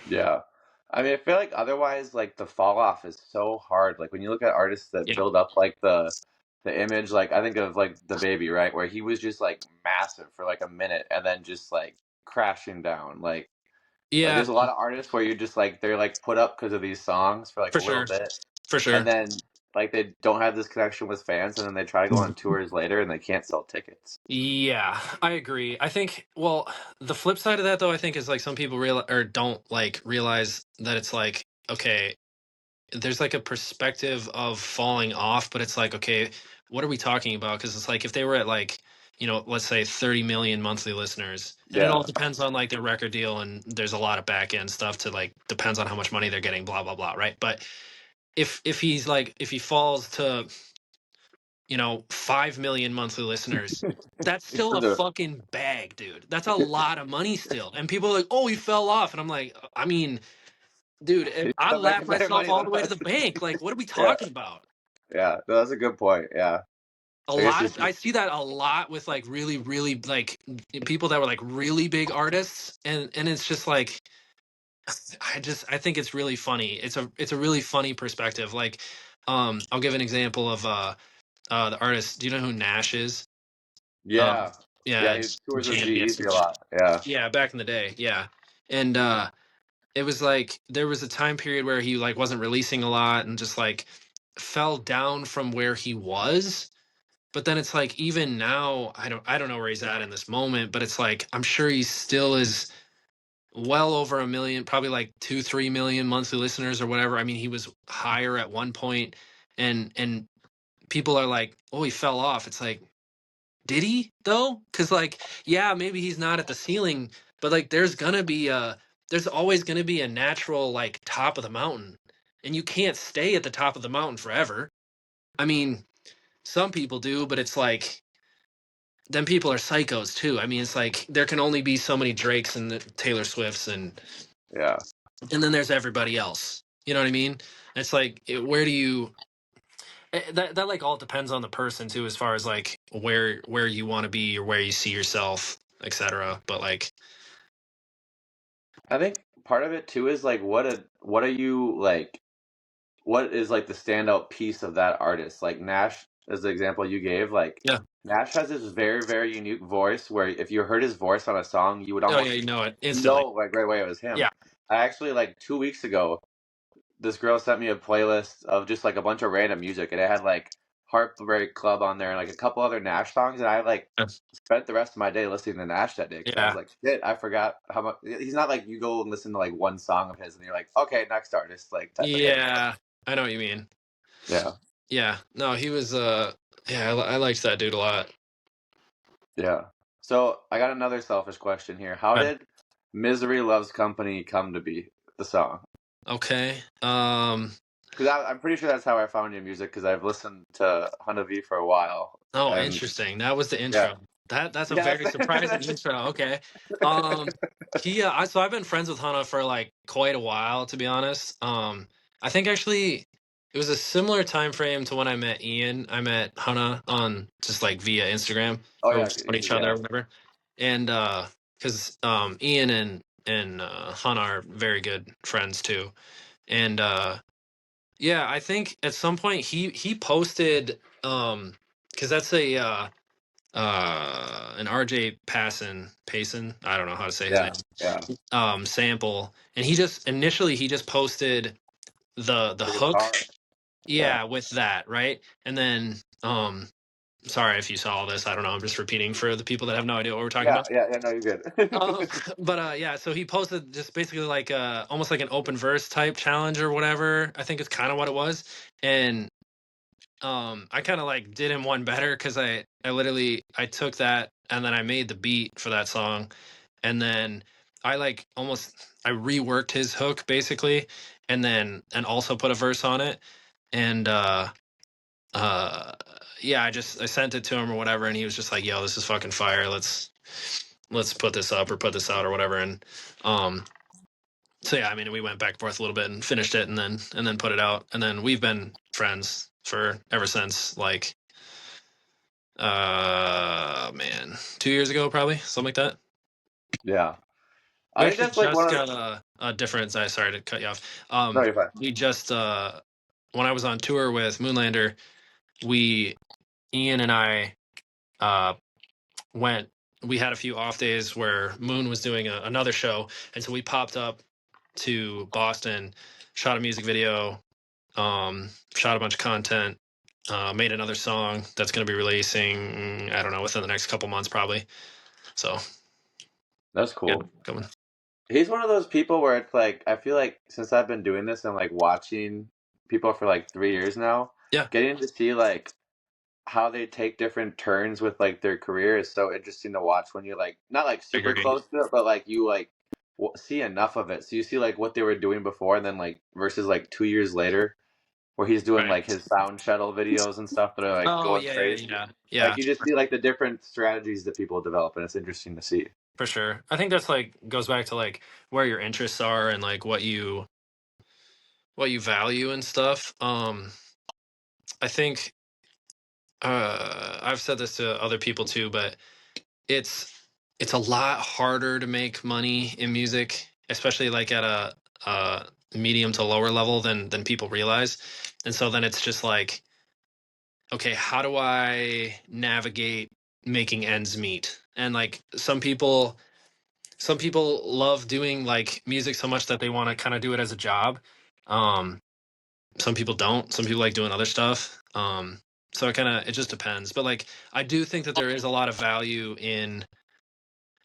Yeah. I mean, I feel like otherwise, like the fall off is so hard. Like when you look at artists that Yeah. build up like the image, like I think of like the baby, right, where he was just like massive for like a minute and then just like crashing down. Like Yeah, there's a lot of artists where you're just like they're like put up because of these songs for like for a little sure. bit, For and sure. then like they don't have this connection with fans, and then they try to go on tours later and they can't sell tickets. Yeah, I agree. I think, well, the flip side of that though, I think is like some people realize or don't like realize that it's like, okay, there's like a perspective of falling off, but it's like, okay, what are we talking about? Because it's like if they were at like, let's say 30 million monthly listeners, and it all Yeah. depends on like their record deal, and there's a lot of back end stuff to like depends on how much money they're getting, blah blah blah, right? But if he's like if he falls to 5 million monthly listeners, that's He's still still a doing fucking bag, dude. That's a lot of money still. And people are like, oh, he fell off. And I'm like, I mean, dude, he's I still laugh making better myself money all than the way to the us. bank. Like, what are we Yeah. talking about? Yeah. No, that's a good point. Yeah. A I guess lot you of should. I see that a lot with like really, really like people that were like really big artists, and it's just like I think it's really funny. It's a really funny perspective. Like, I'll give an example of the artist. Do you know who Nash is? Um, Yeah. yeah, Yeah. He it's tours with Jam. G-Eazy a lot. Yeah. Yeah, back in the day, yeah. And it was like there was a time period where he like wasn't releasing a lot and just like fell down from where he was. But then it's like even now, I don't know where he's at in this moment, but it's like I'm sure he still is well over a million, probably like 2, 3 million monthly listeners or whatever. I mean, he was higher at one point, and people are like, oh, he fell off. It's like, did he though? Because like, yeah, maybe he's not at the ceiling, but like, there's always gonna be a natural like top of the mountain, and you can't stay at the top of the mountain forever. I mean, some people do, but it's like then people are psychos too. I mean, it's like there can only be so many Drakes and the Taylor Swifts, Yeah. and then there's everybody else. You know what I mean? It's like, where do you? That like all depends on the person too, as far as like where you want to be or where you see yourself, etc. But like, I think part of it too is like what are you like what is like the standout piece of that artist? Like Nash as the example you gave, like yeah, Nash has this very, very unique voice where if you heard his voice on a song, you would oh yeah, almost you know it instantly. know like right away it was him. Yeah, I actually like 2 weeks ago, this girl sent me a playlist of just like a bunch of random music and it had like Heartbreak Club on there and like a couple other Nash songs and I like spent the rest of my day listening to Nash that day because I was yeah, like, shit, I forgot how much. He's not like you go and listen to like one song of his and you're like, okay, next artist, like type of thing. yeah. I know what you mean. Yeah, Yeah, no, he was. Yeah, I liked that dude a lot. yeah. So I got another selfish question here. How But did "Misery Loves Company" come to be the song? okay. Because I'm pretty sure that's how I found your music because I've listened to Hunter V for a while Oh, and interesting. That was the yeah, intro. That's a yeah, very surprising intro. Okay. Um, so I've been friends with Hannah for like quite a while, to be honest. I think actually it was a similar time frame to when I met Ian. I met Hannah on just like via Instagram oh or we yeah, found each other yeah, or whatever. And because Ian and Hannah are very good friends too. And yeah, I think at some point he posted because that's a an RJ Payson, I don't know how to say his yeah, name, yeah. sample, and he just posted the The hook, guitar, yeah, yeah, with that, right? And then sorry if you saw all this, I don't know, I'm just repeating for the people that have no idea what we're talking yeah, about. yeah, yeah. No, you're good. um but yeah, so he posted just basically like almost like an open verse type challenge or whatever, I think it's kind of what it was. And I kind of like did him one better because I literally I took that and then I made the beat for that song, and then I like almost I reworked his hook basically, and also put a verse on it. And uh yeah, I sent it to him or whatever, and he was just like, yo, this is fucking fire, let's put this up or put this out or whatever. And um so yeah, I mean, we went back and forth a little bit and finished it, and then put it out, and then we've been friends for ever since. Like, man, 2 years ago, probably something like that. Yeah. I We think actually that's like just one of got a different. Sorry to cut you off. no, you're fine. We just when I was on tour with Moonlander, we Ian and I uh went. We had a few off days where Moon was doing another show, and so we popped up to Boston, shot a music video, shot a bunch of content, made another song that's going to be releasing. I don't know, within the next couple months, probably. So That's yeah, cool. coming. He's one of those people where it's like I feel like since I've been doing this and like watching people for like 3 years now, Yeah, getting to see like how they take different turns with like their career is so interesting to watch when you're like not like I super agree. close to it, but like you like see enough of it, so you see like what they were doing before, and then like versus like 2 years later, where he's doing Right. like his sound shuttle videos and stuff that are like Oh going yeah, yeah, crazy. yeah, Like yeah, you just see like the different strategies that people develop, and it's interesting to see. for sure. I think that's like goes back to like where your interests are and like what you value and stuff. I think I've said this to other people too, but it's it's a lot harder to make money in music, especially like at a medium to lower level than people realize. And so then it's just like, okay, how do I navigate making ends meet? And like some people love doing like music so much that they want to kind of do it as a job. Um, some people don't. Some people like doing other stuff. So it just depends. But like I do think that there is a lot of value in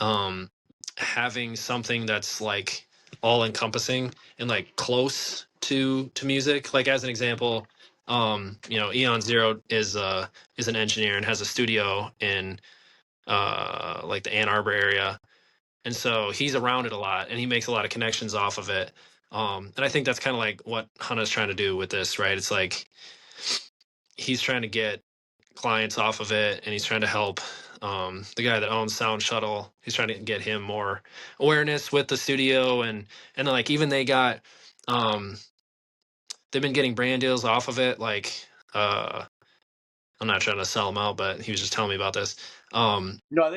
um having something that's like all encompassing and like close to music. Like as an example, Eon Zero is an engineer and has a studio in like the Ann Arbor area, and so he's around it a lot and he makes a lot of connections off of it. And I think that's kind of like what Hannah's trying to do with this, right? It's like he's trying to get clients off of it and he's trying to help the guy that owns Sound Shuttle. He's trying to get him more awareness with the studio, and then like even they got um they've been getting brand deals off of it. Like uh I'm not trying to sell him out, but he was just telling me about this. um No, I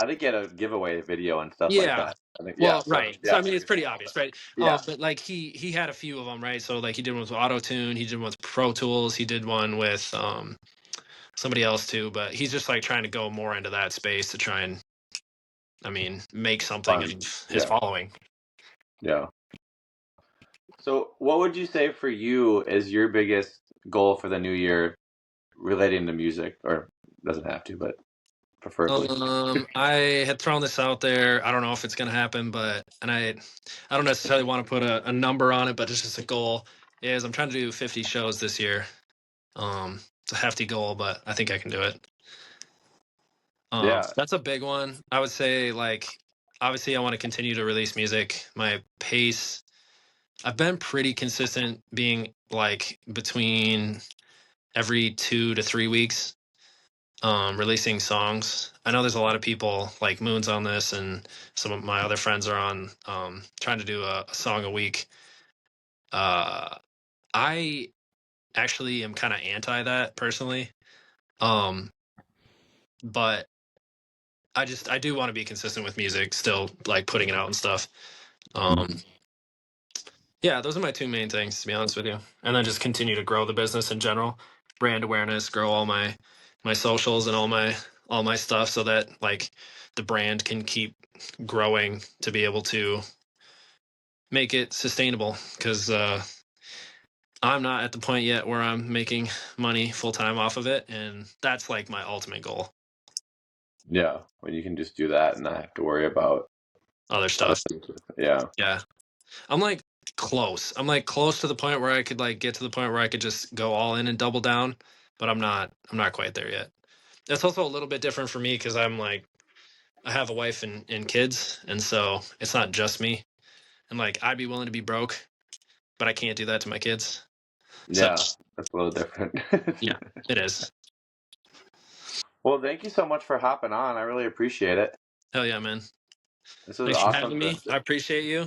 think he had a giveaway video and stuff like Yeah. that. I think yeah. Well, So right. So yeah, I mean, it's pretty obvious, right? yeah, But like he had a few of them, right? So like he did one with Auto Tune, he did one with Pro Tools, he did one with somebody else too. But he's just like trying to go more into that space to try and, I mean, make something of fun. his Yeah, following. yeah. So, what would you say for you is your biggest goal for the new year relating to music, or doesn't have to, but preferably? I had thrown this out there. I don't know if it's gonna happen, but I don't necessarily want to put a number on it, but it's just a goal. Is I'm trying to do 50 shows this year. It's a hefty goal, but I think I can do it. Yeah, That's a big one. I would say, like, obviously, I want to continue to release music. My pace, I've been pretty consistent, being like between every 2 to 3 weeks, releasing songs. I know there's a lot of people like Moon's on this, and some of my other friends are on, trying to do a song a week. Uh, I actually am kind of anti that personally, um, but I do want to be consistent with music, still like putting it out and stuff. Um, yeah, those are my two main things, to be honest with you. And then just continue to grow the business in general, brand awareness, grow all my socials and all my stuff, so that like the brand can keep growing to be able to make it sustainable. Because I'm not at the point yet where I'm making money full time off of it, and that's like my ultimate goal. yeah. When you can just do that and not have to worry about Other other stuff, things. Yeah, yeah. I'm like close. I'm like close to the point where I could like get to the point where I could just go all in and double down, but I'm not quite there yet. That's also a little bit different for me because I'm like I have a wife and kids, and so it's not just me. And like I'd be willing to be broke, but I can't do that to my kids. So yeah. That's a little different. yeah, it is. Well, thank you so much for hopping on. I really appreciate it. Hell yeah, man. This was Thanks for awesome having me. I appreciate you.